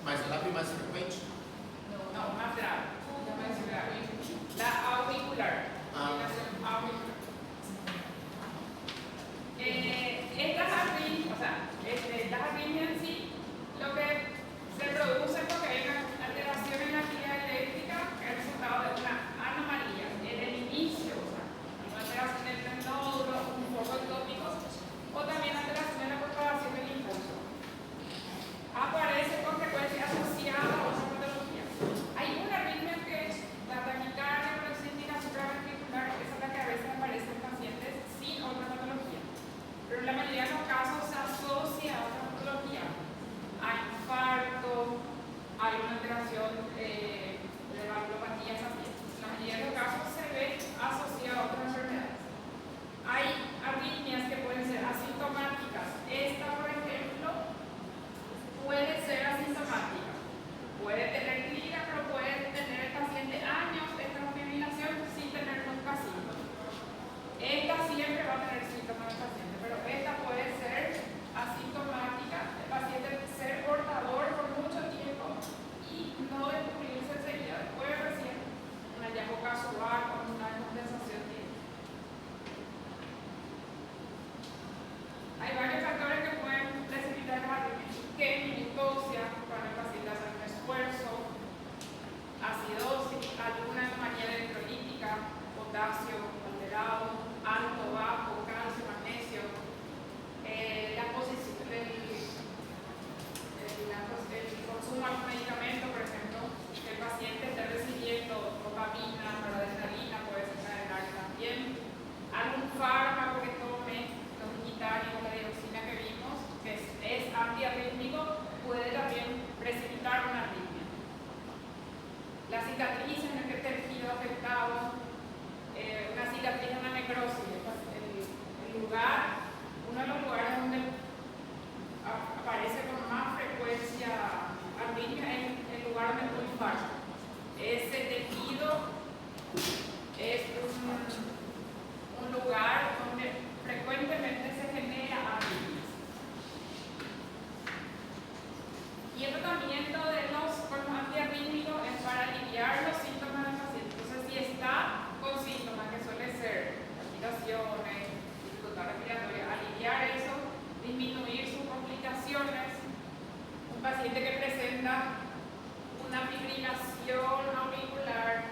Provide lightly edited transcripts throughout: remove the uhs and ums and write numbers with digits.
Mas ela é mais frequente? Não, mais grave. É mais grave. La auricular. Auricular. Estas arritmias, o sea, las arritmias en sí, lo que se produce porque hay una alteración en la actividad eléctrica que es el resultado de una anomalía en el inicio, o sea, una alteración del nódulo, un foco ectópico, o también alteración en la propagación del impulso. Aparece con frecuencia asociada a otra patología. Hay una arritmia que es la taquicardia paroxística supraventricular, esa es la que a veces aparece en pacientes sin otra patología. Pero en la mayoría de los casos se asocia a otra patología, a infarto, a una alteración de valvulopatía, en la mayoría de los casos se ve asociado a otras enfermedades. Hay arritmias que pueden ser asintomáticas. Esta, por ejemplo, puede ser asintomática. Puede tener clínica, pero puede tener el paciente años de esta fibrilación sin tener nunca síntomas. Esta siempre va a tener síntomas del paciente, pero esta puede ser asintomática, el paciente ser portador por mucho tiempo y no descubrirse enseguida, después recién un hallazgo casual o una compensación tiene. Hay varios factores que pueden precipitar las arritmias: ictosia, cuando el paciente hace un esfuerzo, acidosis, alguna anomalía electrolítica, potasio alterado, alto, bajo, calcio, magnesio, la posición el consumo de algún medicamento, por ejemplo, que el paciente esté recibiendo dopamina, noradrenalina, puede desencadenar también. Algún fármaco que tome, los digitales, la dioxina que vimos, que es antiarrítmico, puede también precipitar una arritmia. La cicatriz en el tejido afectado, una cicatriz, una necrosis, el lugar, uno de los lugares donde aparece con más frecuencia arritmia es el lugar donde fue un infarto. Ese tejido es un lugar donde frecuentemente se genera arritmias. Y el tratamiento de los antiarrítmicos es para aliviar los síntomas del paciente. Entonces, si está con síntomas que suelen ser palpitaciones, dificultad respiratoria, aliviar eso, disminuir sus complicaciones. Un paciente que presenta una fibrilación auricular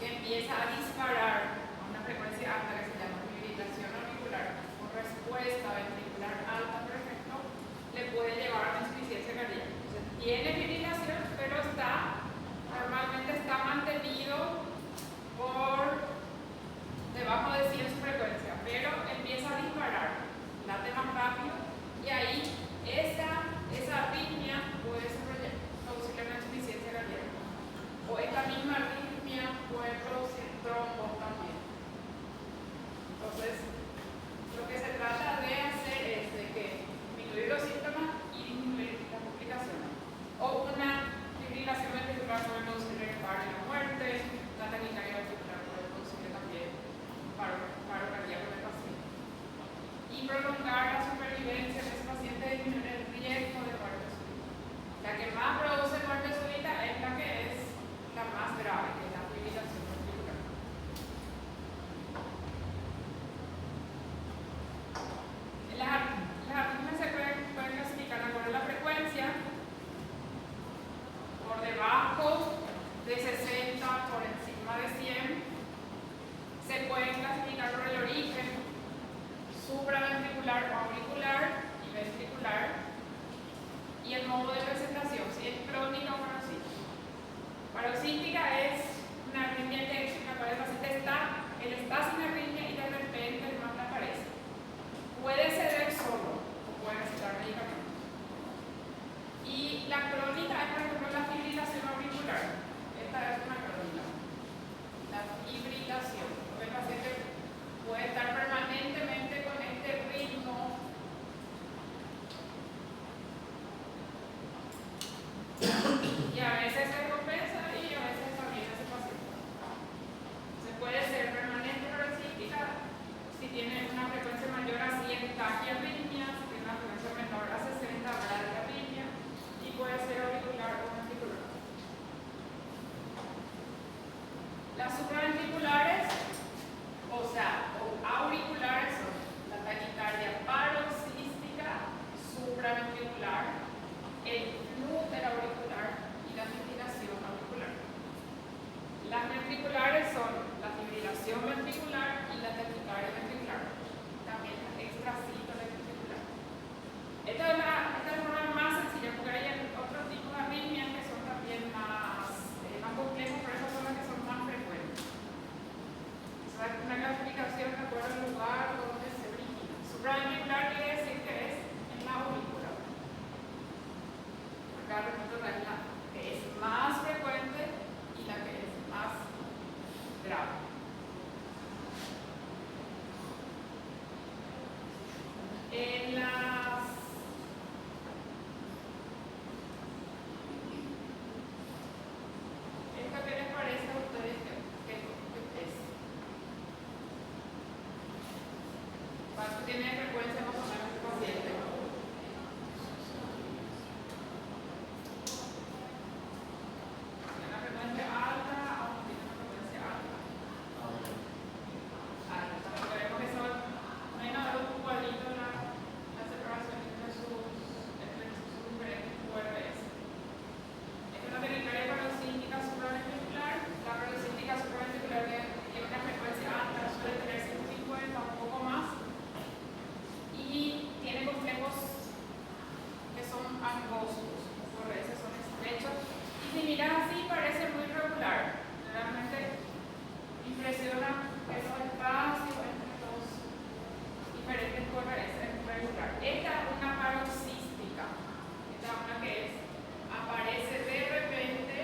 que empieza a disparar a una frecuencia alta que se llama fibrilación auricular con respuesta ventricular alta, por ejemplo, le puede llevar a una insuficiencia cardíaca. Entonces, tiene fibrilación, pero normalmente está mantenido por debajo de 100 su frecuencia, pero empieza a disparar, late más rápido, y ahí esa arritmia puede producir una insuficiencia cardíaca. O esta misma arritmia puede producir trombos también. Entonces, lo que se trata de hacer es de que disminuir los síntomas y disminuir las complicaciones. O una fibrilación ventricular puede producir el paro y la muerte, la taquicardia ventricular puede producir también paro cardíaco del paciente. Y prolongar la supervivencia de ese paciente, disminuir el riesgo de muerte súbita. La que más produce muerte súbita es la que es la más grave, que es la fibrilación ventricular. Las arritmias se pueden clasificar de acuerdo a la frecuencia, por debajo de 60, por encima de 100. Se pueden clasificar por el origen, supraventricular, auricular y ventricular, y el modo de presentación, si es crónica o paroxística. Paroxística es una arritmia que el paciente está sin arritmia y de repente el mal aparece. Puede ceder solo o puede necesitar medicamentos. Y la crónica es, por ejemplo, la fibrilación auricular. Esta es una crónica. La fibrilación. El paciente puede estar permanentemente con este ritmo y a veces se recompensa y a veces también hace paciente. Se puede ser permanente paroxística si tiene una frecuencia mayor a 100 taquiarritmias, si tiene una frecuencia menor a 60 bradiarritmia, y puede ser auricular reumatóide es la que es más frecuente y la que es más grave. ¿Esto qué les parece a ustedes que es? ¿Cuánto tiene frecuencia más o menos el paciente? ¿Tiene una frecuencia alta o no tiene una frecuencia alta? Alta. Sabemos que son menos de un cuadrito la separación entre sus diferentes QRS. Esto no tiene que ver con la sísmica supraventricular. La parasísmica supraventricular tiene una frecuencia alta, suele tener 150 o un poco más. Y tiene complejos que son angostos, por eso son estrechos. Y si miras así, parece muy regular. Realmente impresiona esos espacios entre los diferentes QRS, es regular. Esta es una paroxística. Esta es una que aparece de repente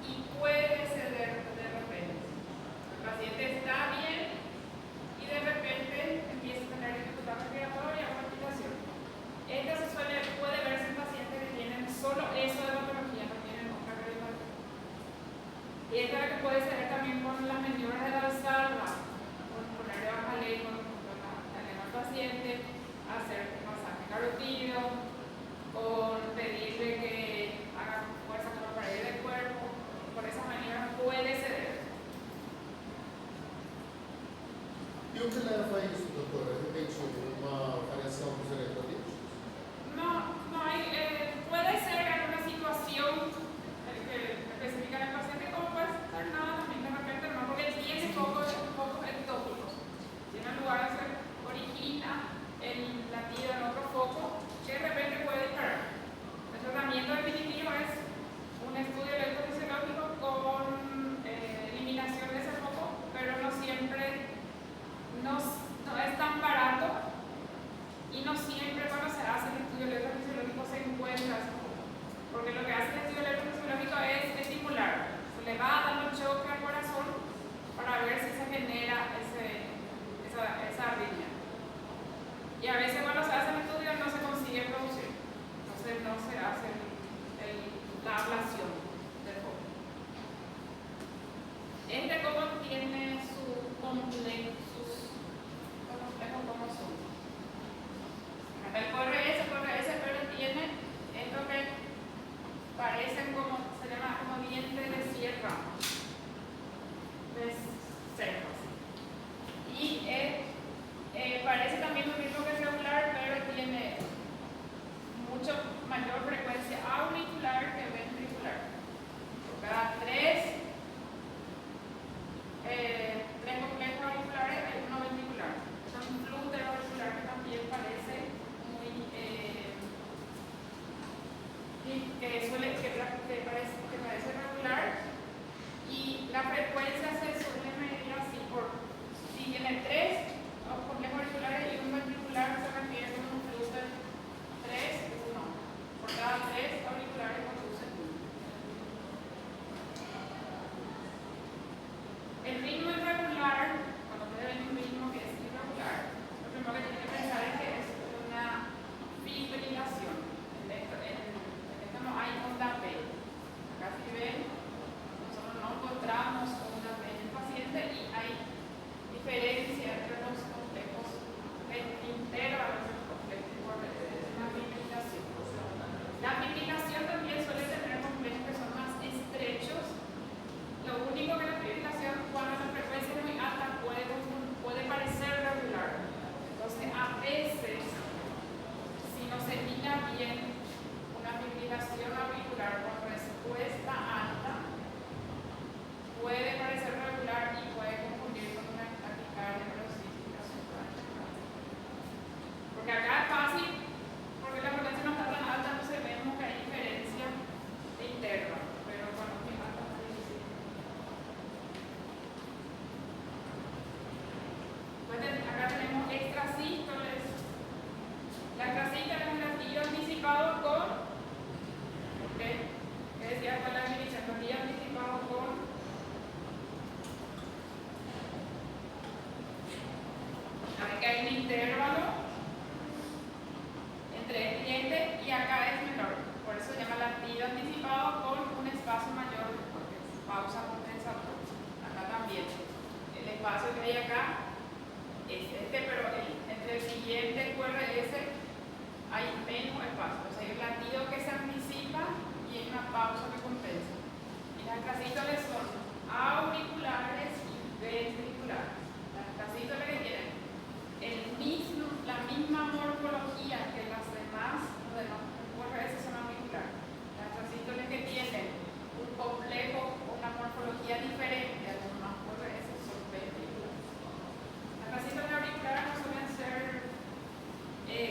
y puede ceder de repente. El paciente está bien y de repente empieza a tener dificultad respiratoria o palpitación. Esta puede verse en pacientes que tienen solo eso de patología, no tienen otra cardiopatía. Y esta es la que puede ser también con las maniobras de la valsalva, con ponerle baja lengua, con la lengua al paciente, hacer masaje carotídeo, con pedirle que haga fuerza con la pared del cuerpo. Por esa maniobra puede ceder. E o que leva a isso, doutora? De repente, uma variação dos eletrolitos? No hay, puede ser en una situación específica del paciente, como puede ser nada también de repente, no, porque tiene focos ectópicos. Si en lugar se origina el latido en otro foco, que de repente puede disparar. El tratamiento definitivo es un estudio electrofisiológico con eliminación de ese foco, pero no siempre, no es tan barato. Y no siempre cuando se hace el estudio electrofisiológico se encuentra ese foco. Porque lo que hace el estudio electrofisiológico es estimular. Se le va dando choque al corazón para ver si se genera esa arritmia. Y a veces cuando se hace el estudio no se consigue producir. Entonces no se hace la ablación del foco. Este foco tiene sus complejos como son. El QRS, pero tiene esto que parecen como, se llama como dientes de sierra, de cerdos. Y parece también lo mismo que celular, pero tiene mucho mayor frecuencia auricular que ventricular. Por cada tres complejos auriculares hay uno ventricular. Es un flúter auricular que también parece que parece regular, y la frecuencia se suele medir así si tiene tres complejos auriculares y un ventricular, se refiere a un flúter 3, 1. Por cada 3 auriculares produce 1. El ritmo irregular, cuando ustedes ven un ritmo que es irregular, lo primero que tienen que pensar es que es una fibrilación. En esto no hay onda P. Acá si ven, nosotros no encontramos onda P en el paciente y hay diferencia entre los espacio que hay acá es este, pero entre el siguiente QRS hay menos espacio. O sea, hay un latido que se anticipa y hay una pausa que compensa. Y las casítoles son auriculares y ventriculares. Las casítoles que tienen la misma morfología que las demás, los demás QRS son auriculares. Las casítoles que tienen un complejo o una morfología diferente a los demás QRS son ventriculares. Las casítoles auriculares no suelen ser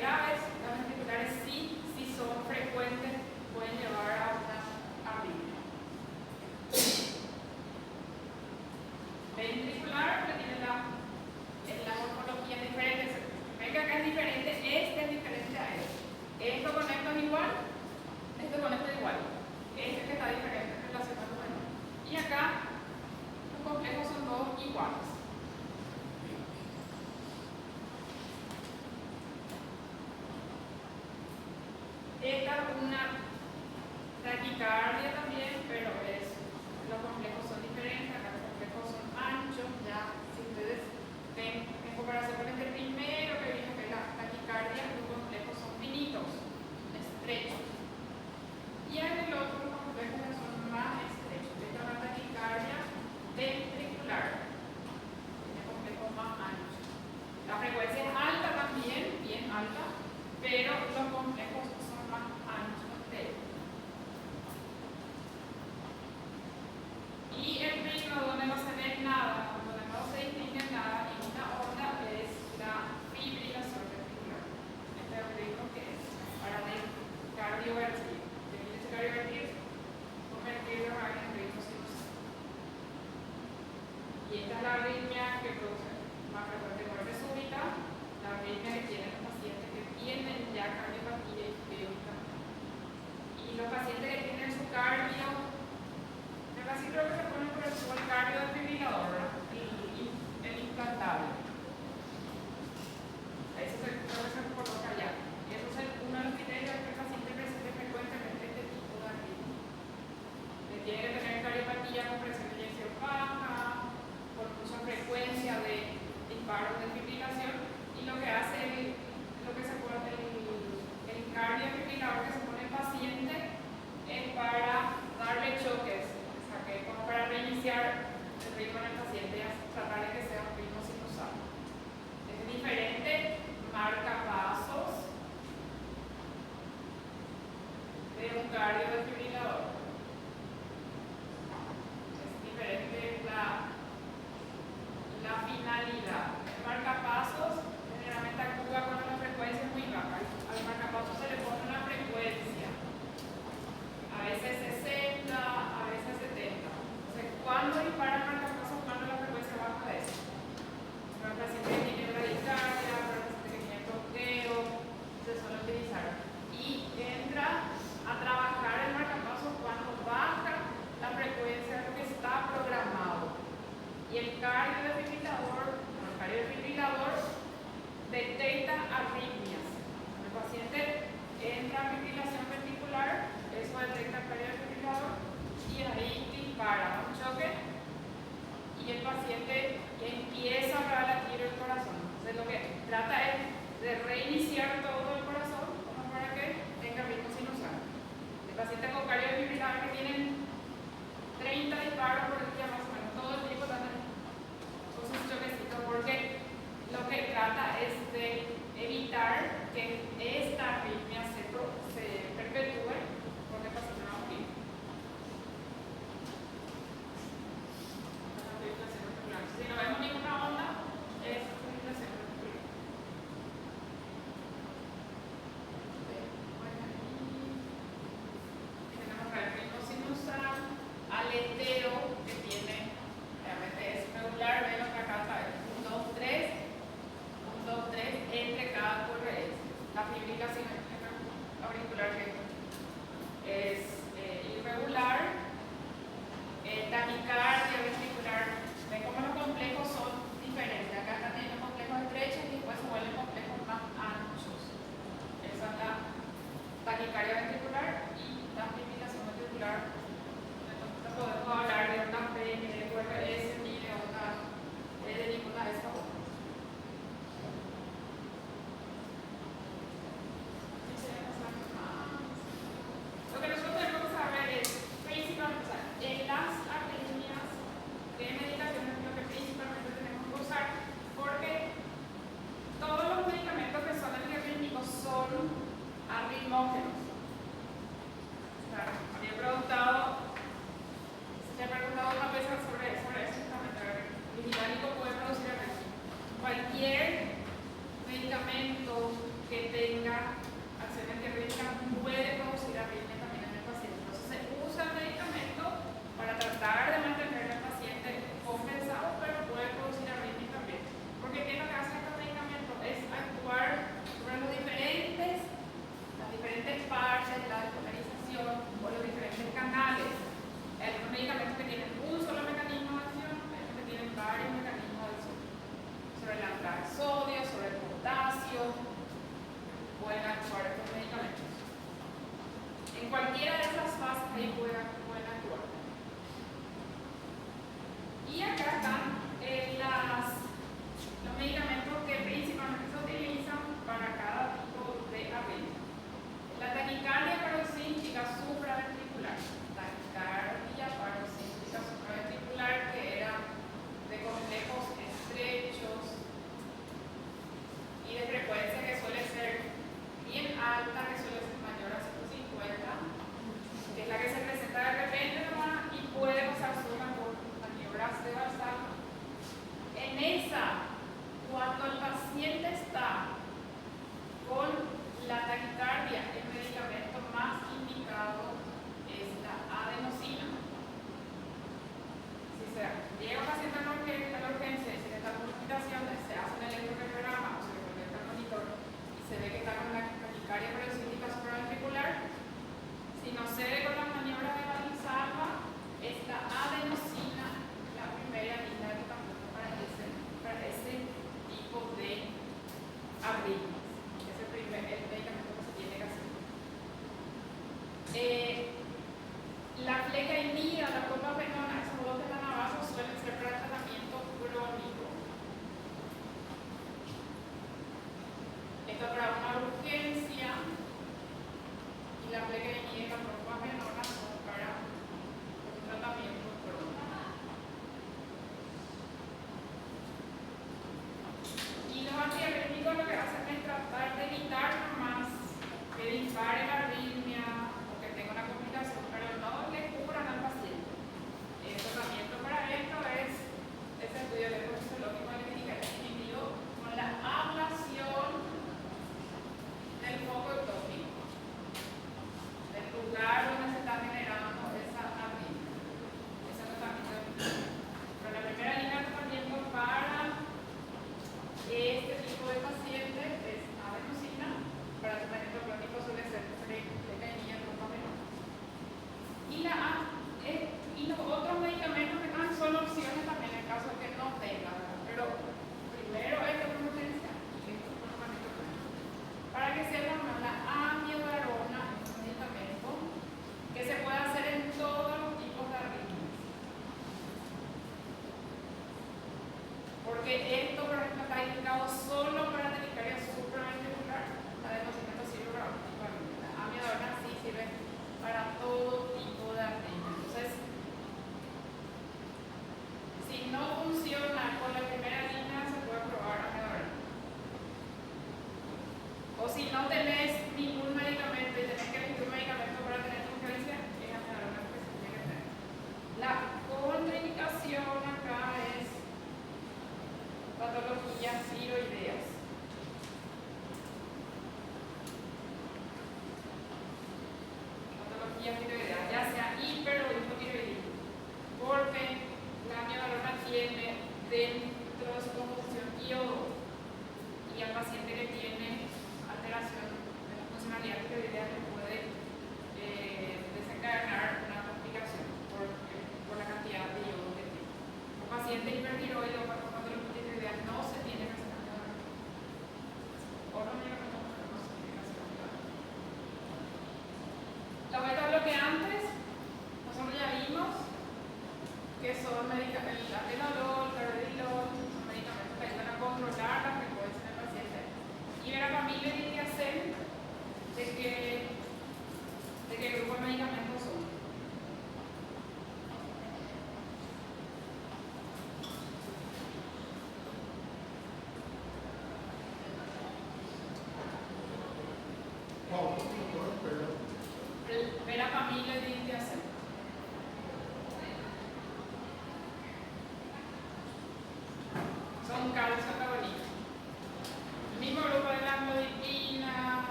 graves, las ventriculares sí, si son frecuentes, pueden llevar a una arritmia. Ventricular que tiene la morfología diferente. Ven que acá es diferente, este es diferente a este. Esto con esto es igual, esto con esto es igual. Este que está diferente relacionado con esto. Y acá los complejos son todos iguales. Esta es una taquicardia también, pero los complejos son diferentes. Acá los complejos son anchos. Ya, si ustedes ven en comparación con este primero que vimos, que es la taquicardia, los complejos son finitos, estrechos. Y en el otro los complejos son más estrechos. Esta es una taquicardia ventricular. Tiene complejos más anchos. La frecuencia es alta también, bien alta, pero los complejos son más anchos de ellos. Y el ritmo donde no se ve nada, donde no se distingue nada en una onda, es la fibrilación ventricular. Este es el ritmo que es para el cardiovertir. El cardiovertir convertirlo en ritmo sinusal. Y esta es la arritmia que produce más frecuente muerte súbita, la arritmia que tienen los pacientes que tienen ya cardiopatía isquémica. Y los pacientes que tienen su cardio, casi creo que se pone por el cardio desfibrilador, el implantable. Eso creo que se coloca allá. Y eso es uno de los criterios que el paciente presente frecuentemente este tipo de arritmia. Que tiene que tener cardiopatía con presión de eyección baja, con mucha frecuencia de disparos de fibrilación. Y lo que hace lo que se pone el cardio desfibrilador que se pone el paciente es para darle choques. Como para reiniciar el ritmo en el paciente y tratar de que sea un ritmo sinusal. Es diferente marcapasos de un cardio desfibrilador. Es diferente la finalidad. El marcapasos generalmente actúa cuando la frecuencia es muy baja. Al marcapasos se le pone una frecuencia, a veces 60, a veces 70. ¿Cuándo dispara el marcapasos? Cuando la frecuencia baja de eso. Para el paciente que tiene bradicardia, para el paciente que tiene bloqueo, se suele utilizar. Y entra a trabajar el marcapasos cuando baja la frecuencia de lo que está programado. Y el cardiodefibrilador detecta arritmias. Cuando el paciente entra a fibrilación ventricular, eso detecta el cardiodefibrilador y ahí dispara un choque y el paciente empieza a latir el corazón. Entonces lo que trata es de reiniciar todo el corazón como para que tenga ritmo sinusal. El paciente con cardiodefibrilador que tienen 30 disparos por el día más o menos, todo el tiempo están con sus choquecitos, porque lo que trata es de evitar que esta arritmia se perpetúe porque el paciente no morir. Si no vemos ninguna onda, es fibrilación ventricular. Tenemos el ritmo sinusal, aleteo, que tiene, realmente es regular, ven que acá está 1, 2, 3, 1, 2, 3, entre cada QRS. La fibrilación auricular que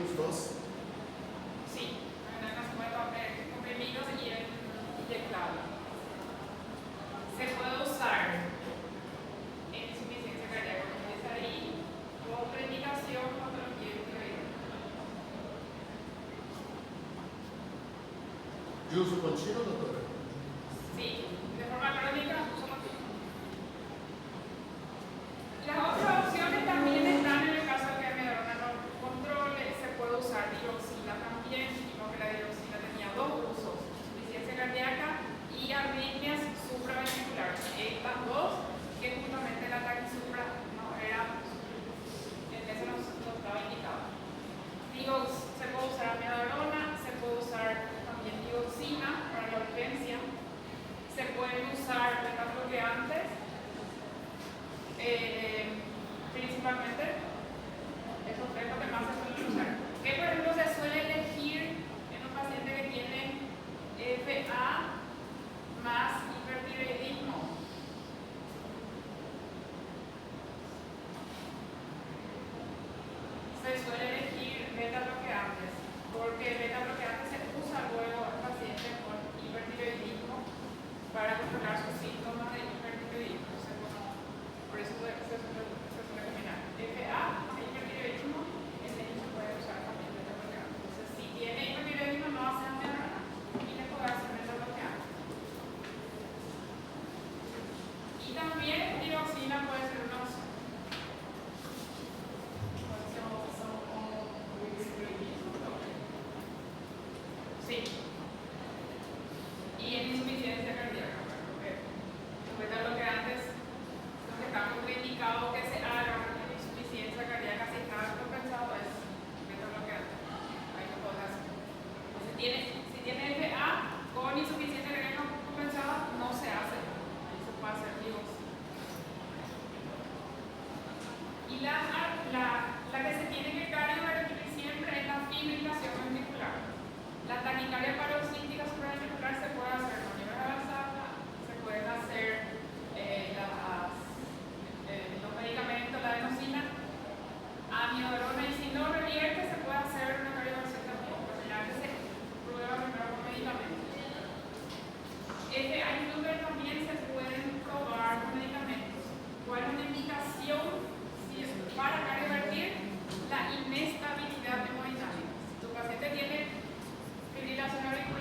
virus 2. Sí, comprimidos y inyectable. Se puede usar en insuficiencia cardíaca, como dice ahí, contraindicación, patología tiroidea. Yo uso continuo, doctora. Sí, de forma crónica, uso continuo. Las otras opciones también están en el caso de que la amiodarona no controle. Se puede usar diroxina también, sino que la diroxina tenía dos usos: insuficiencia cardíaca y arritmias supraventriculares. Estas dos, que justamente el ataque supra no era, en ese no estaba indicado. Digo, se puede usar amiodarona, se puede usar también dioxina para la urgencia, se pueden usar beta-bloqueantes, principalmente esos tres que más se suelen usar. ¿Qué, por ejemplo, se suele elegir en un paciente que tiene FA más hipertiroidismo? Se suele elegir beta-bloqueantes, porque el beta-bloqueante se usa luego en pacientes con hipertiroidismo para controlar sus síntomas de hipertiroidismo. Entonces, bueno, por eso se suele combinar FA más hipertiroidismo. En ellos se puede usar también beta-bloqueante. Entonces, si tiene hipertiroidismo, no hace amiodarona y le puede hacer beta-bloqueante. Y también dioxina puede ser una opción. Sí. Y en insuficiencia cardíaca, porque los beta-bloqueantes, los que están contraindicados que se hagan en insuficiencia cardíaca, si está compensado, es beta-bloqueante. Ahí lo puedes hacer. Si tiene FA con insuficiencia cardíaca compensada, no se hace. Ahí se puede hacer dióxido. Y la que se tiene que cardiovertir siempre es la fibrilación ventricular. La taquicardia paroxística supraventricular se puede hacer con nivel avanzada, se pueden hacer los medicamentos, la adenosina, amiodarona, y si no revierte se puede hacer una cardioversión también, pero generalmente se prueba primero con medicamentos. Hay números también se pueden probar con medicamentos. ¿Cuál es una indicación para cardiovertir? La inestabilidad hemodinámica. Si tu paciente tiene fibrilación auricular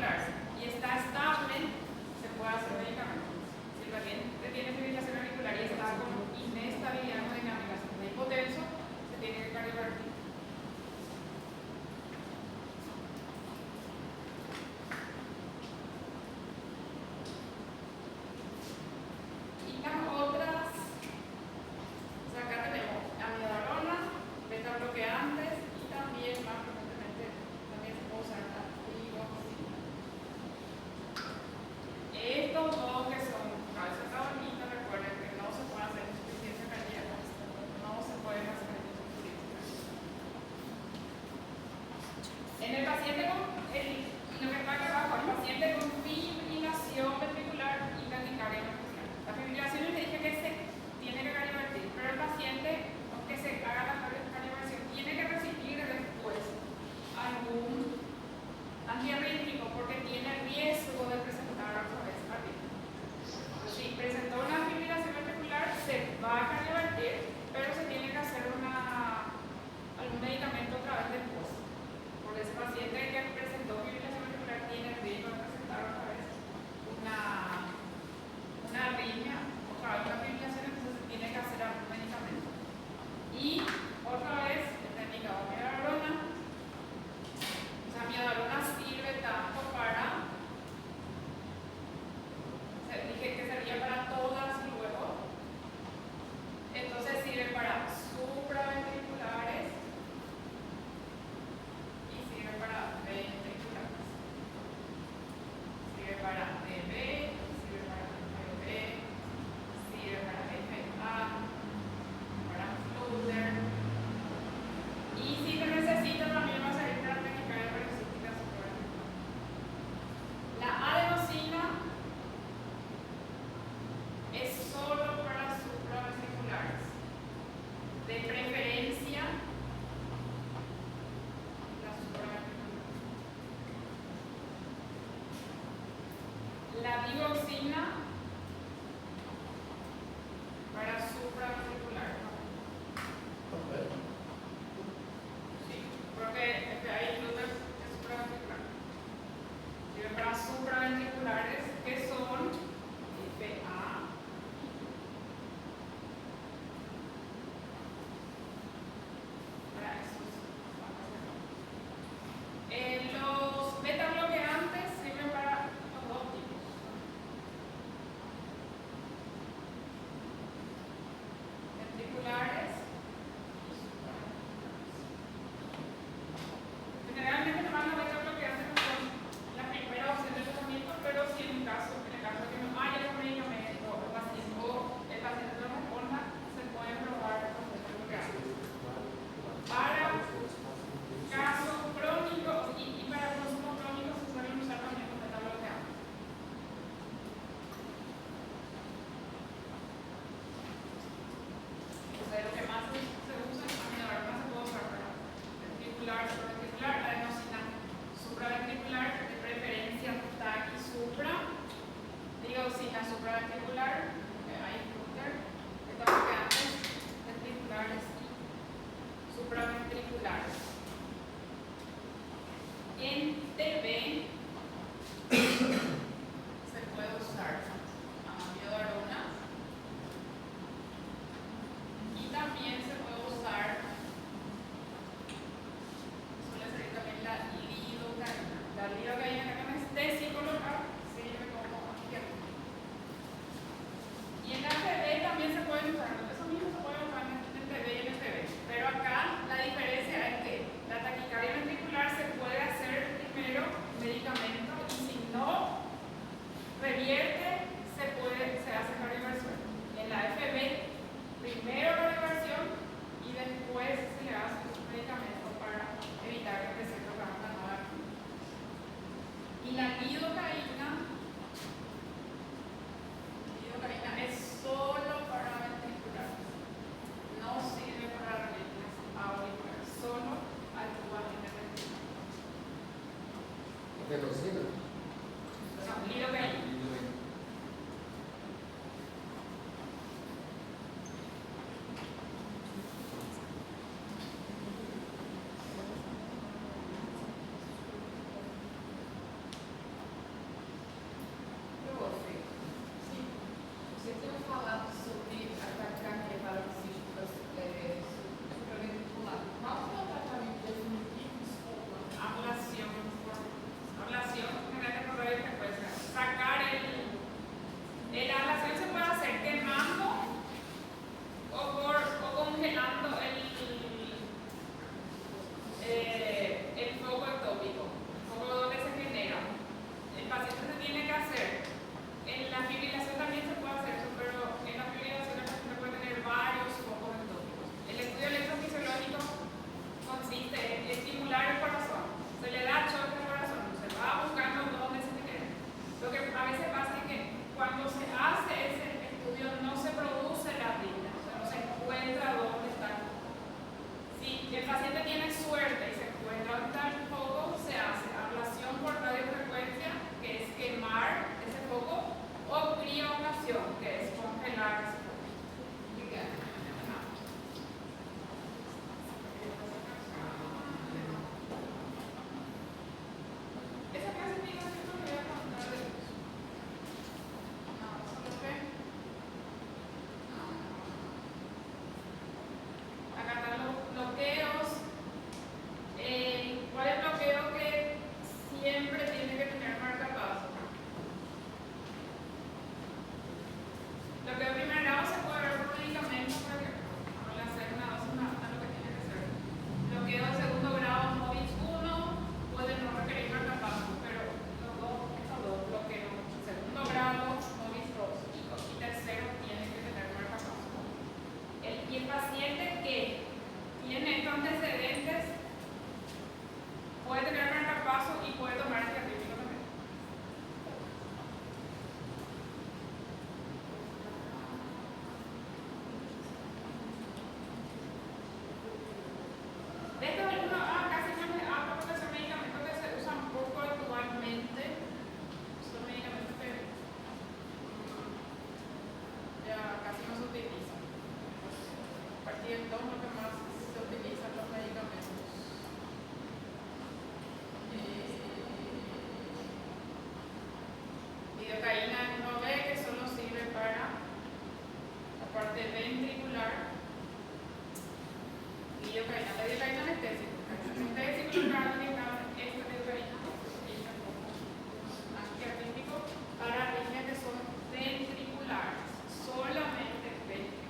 Y entonces lo que más se utilizan los medicamentos. Lidocaína 1B, que solo sirve para la parte ventricular. Lidocaína, la lidocaína anestésico. Anestésico, lo que hago es que esta lidocaína es antiarrítmico para arritmias que son ventriculares, solamente ventriculares.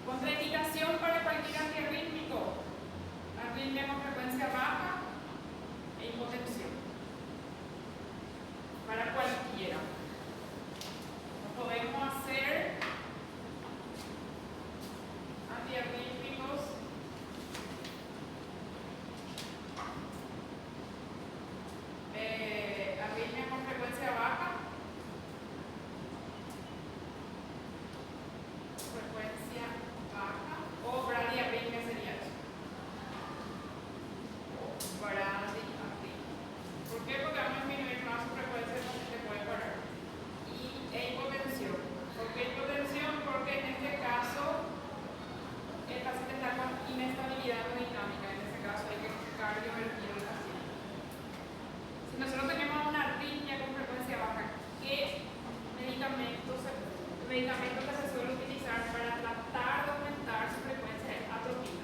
Contraindicación para cualquier antiarrítmico: arritmia con frecuencia baja e hipotensión. Para cualquiera. No podemos hacer antiarrítmicos arritmia con frecuencia baja, o bradiarritmia sería eso. O bradiarritmia. ¿Por qué? Porque vamos a disminuir más su frecuencia donde se puede parar. E hipotensión. ¿Por qué hipotensión? Porque en este caso el paciente está con inestabilidad hemodinámica. En este caso hay que cardiovertir al paciente. Si nosotros tenemos una arritmia con frecuencia baja, ¿qué medicamentos que se suele utilizar para tratar de aumentar su frecuencia es atropina?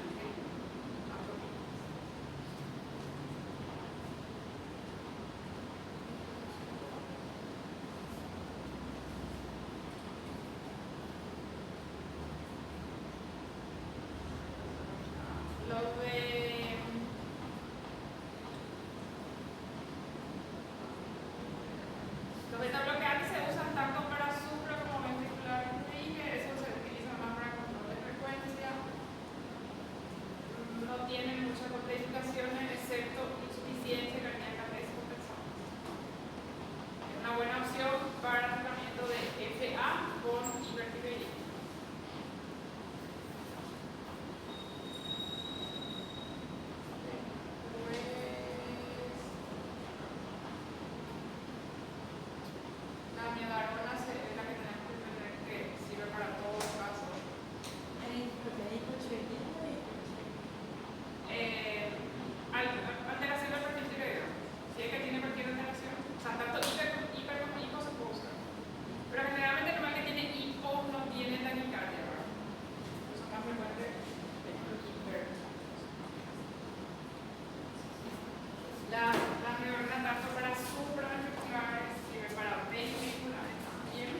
Los beta bloqueantes se usan tanto para supra como ventricular arritmia, eso se utiliza más para control de frecuencia. No tienen muchas contraindicaciones excepto insuficiencia cardíaca descompensada. Es una buena opción para tratamiento de FA con hipertiroidismo. La amiodarona es la que tenemos que tener, que sirve para todos los casos. Alteración del perfil tiroideo. Si es que tiene cualquier alteración, o sea, tanto hiper como hipo se puede usar. Pero generalmente el normal que tiene hipo no tiene taquicardia, ¿verdad? Eso es más frecuente el hiper. La amiodarona tanto para supraventriculares, sirve para ventriculares también.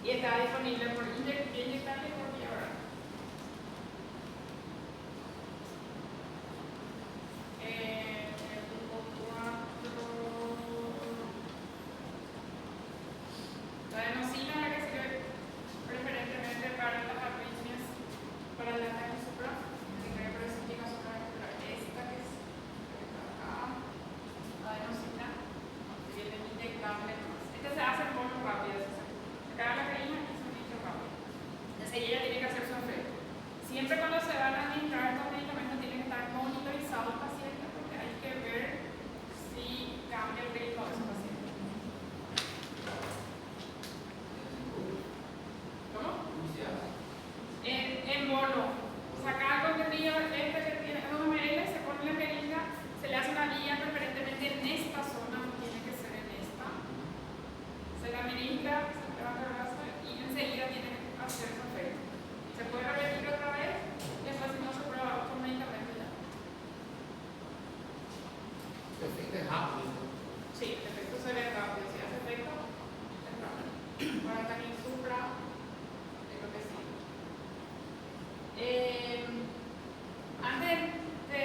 Y está disponible por inyectable y por vía oral. La adenosina es la que sirve preferentemente para las arritmias, para la ataque supra, por eso llega supraventricular. Esta que es acá, la adenosina, que viene inyectable. Esta se hace en forma rápida. Acá la caína y se inyecta rápido. Entonces ella tiene que hacer su efecto. Siempre cuando se van a administrar estos medicamentos tiene que estar monitorizado el paciente porque hay que ver si cambia el ritmo de su paciente. ¿Cómo? En bono. Sacar el contenido este que tiene 1 ml, se pone en la jeringa, se le hace una vía preferentemente en esta zona, no tiene que ser en esta. Se la administra, se le va a brazo y enseguida tiene que hacer su efecto. Se puede repetir otra vez y después si no se prueba otro medicamento ya. El efecto es rápido. Sí, el efecto se ve rápido. Si hace efecto, es rápido. Para también supra, es lo que sí. Antes de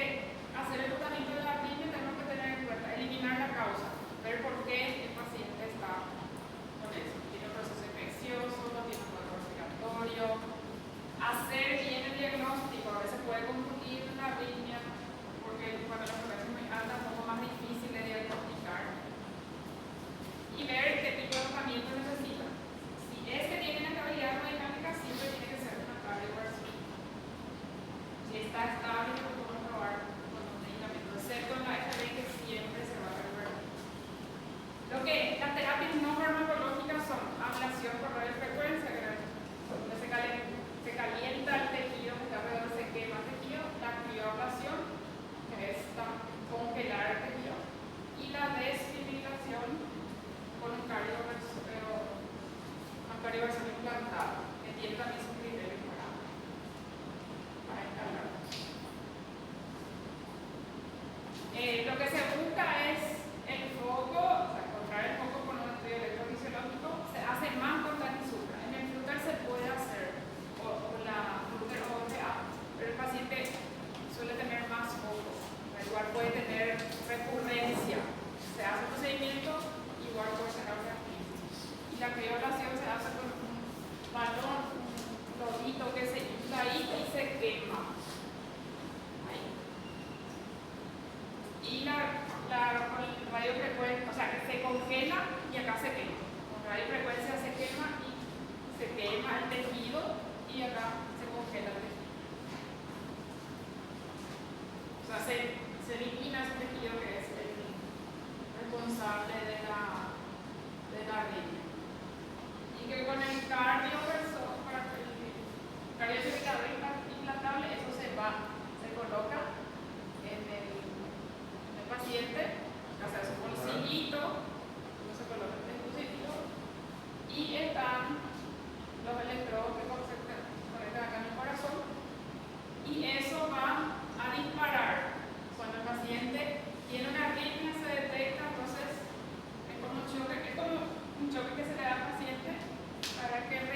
hacer el tratamiento de la arritmia tenemos que tener en cuenta, eliminar la causa, ver por qué el paciente está con eso. Tiene un proceso infeccioso, tiene un cuadro respiratorio, hacer bien el diagnóstico. A veces puede confundir la arritmia porque cuando la frecuencia es muy alta es un poco más difícil de diagnosticar. que con el cardioventilador implantable, eso se coloca en el paciente, o sea, es un bolsillito, uno se coloca en el dispositivo, y están los electrodos que conectan acá en el corazón, y eso va a disparar cuando el paciente tiene una arritmia, se detecta, entonces es como un choque que se le da al paciente para que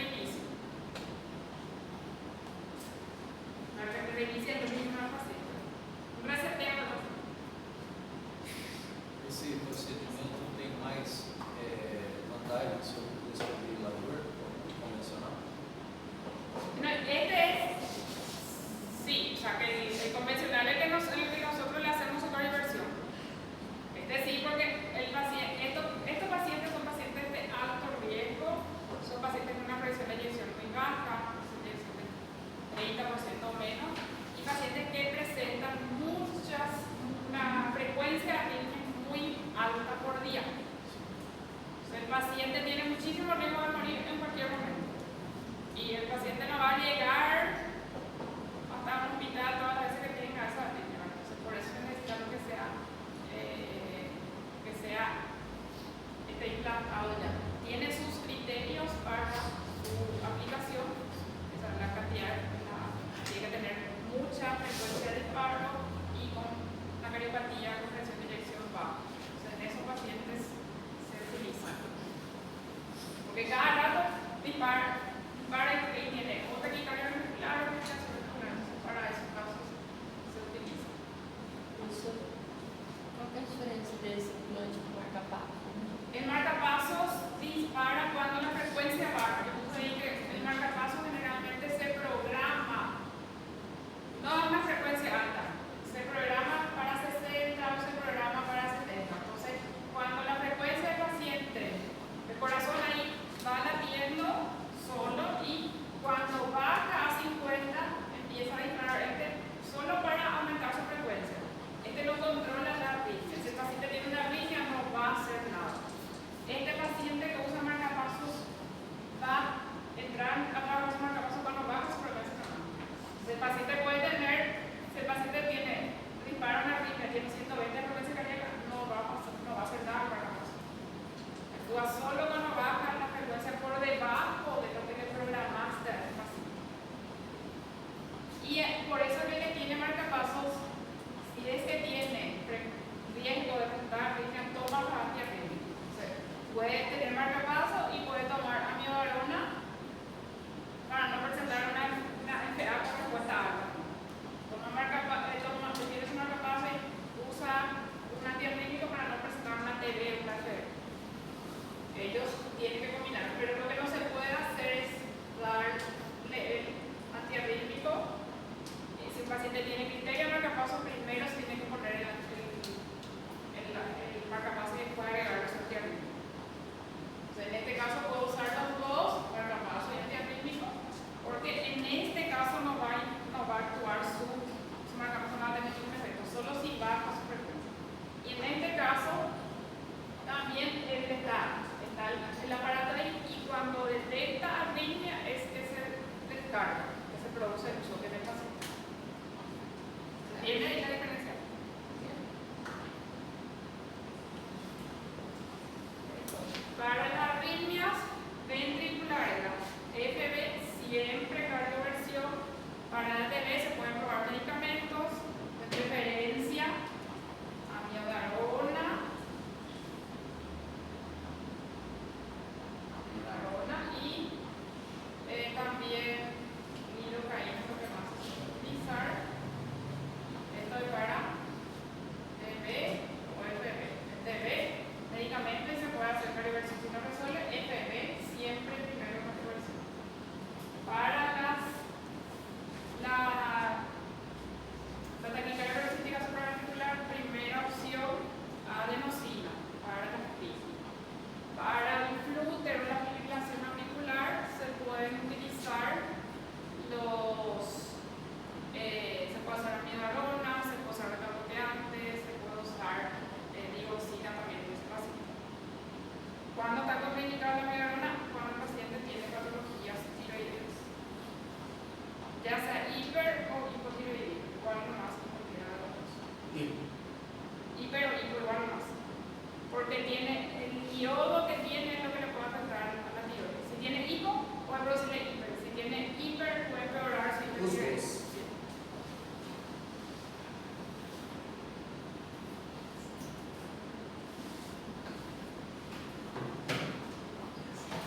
iodo que tiene es lo que le puede afectar a la tiroides. Si tiene hipo, puede producirle hiper. Si tiene hiper, puede empeorar su hipertiroidismo.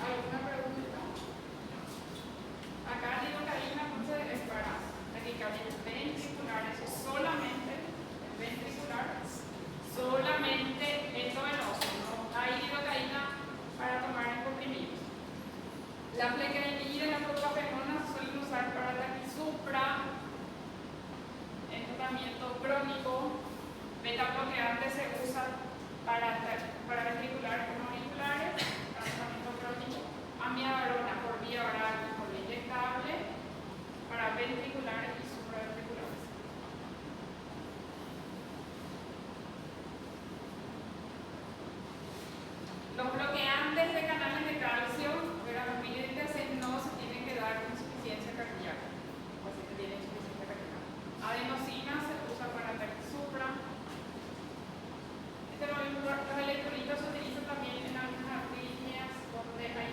¿Alguna pregunta? Acá digo que hay una cosa es para taquicardias ventriculares, solamente ventricular, solamente endovenoso, no hay lidocaína para tomar en comprimidos. La flecainida y la propafenona se suelen usar para taquisupra, en tratamiento crónico. Beta-bloqueante se usa para ventriculares como auriculares, para tratamiento crónico. Amiodarona por vía oral y por vía inyectable, para ventriculares y supraventriculares. Los bloqueantes de canales de calcio, los milidentes no se tienen que dar con insuficiencia cardíaca. El paciente tiene insuficiencia cardíaca. Adenosina se usa para taquisupra. Los electrolitos se utilizan también en algunas arritmias donde hay